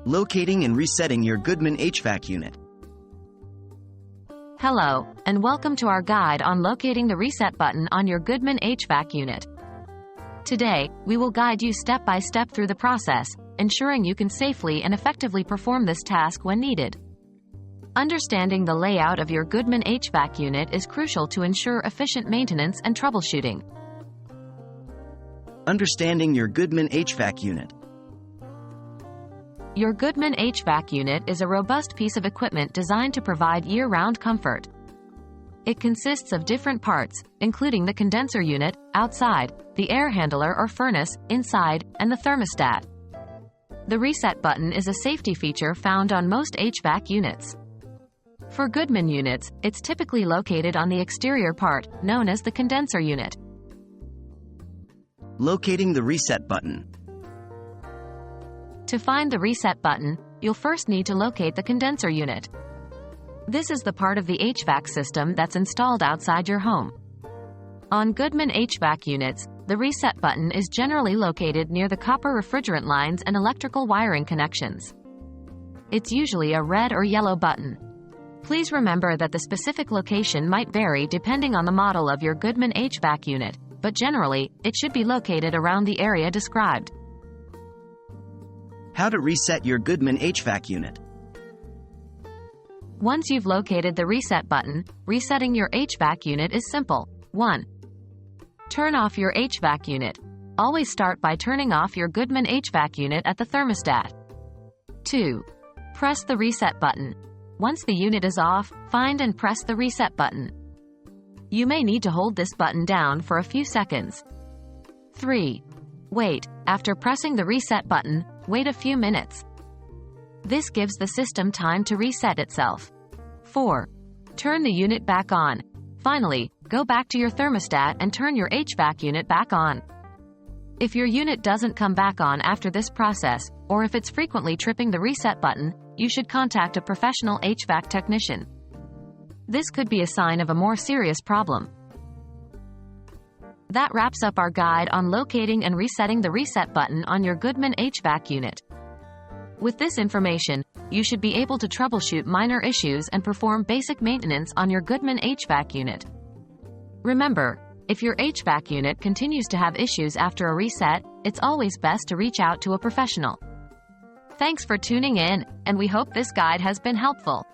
Locating and resetting your Goodman HVAC unit. Hello, and welcome to our guide on locating the reset button on your Goodman HVAC unit. Today, we will guide you step by step through the process, ensuring you can safely and effectively perform this task when needed. Understanding the layout of your Goodman HVAC unit is crucial to ensure efficient maintenance and troubleshooting. Understanding your Goodman HVAC unit. Your Goodman HVAC unit is a robust piece of equipment designed to provide year-round comfort. It consists of different parts, including the condenser unit, outside, the air handler or furnace, inside, and the thermostat. The reset button is a safety feature found on most HVAC units. For Goodman units, it's typically located on the exterior part, known as the condenser unit. Locating the reset button. To find the reset button, you'll first need to locate the condenser unit. This is the part of the HVAC system that's installed outside your home. On Goodman HVAC units, the reset button is generally located near the copper refrigerant lines and electrical wiring connections. It's usually a red or yellow button. Please remember that the specific location might vary depending on the model of your Goodman HVAC unit, but generally, it should be located around the area described. How to reset your Goodman HVAC unit. Once you've located the reset button, resetting your HVAC unit is simple. 1. Turn off your HVAC unit. Always start by turning off your Goodman HVAC unit at the thermostat. 2. Press the reset button. Once the unit is off, find and press the reset button. You may need to hold this button down for a few seconds. 3. Wait. After pressing the reset button, wait a few minutes. This gives the system time to reset itself. 4. Turn the unit back on. Finally, go back to your thermostat and turn your HVAC unit back on. If your unit doesn't come back on after this process, or if it's frequently tripping the reset button, you should contact a professional HVAC technician. This could be a sign of a more serious problem. That wraps up our guide on locating and resetting the reset button on your Goodman HVAC unit. With this information, you should be able to troubleshoot minor issues and perform basic maintenance on your Goodman HVAC unit. Remember, if your HVAC unit continues to have issues after a reset, it's always best to reach out to a professional. Thanks for tuning in, and we hope this guide has been helpful.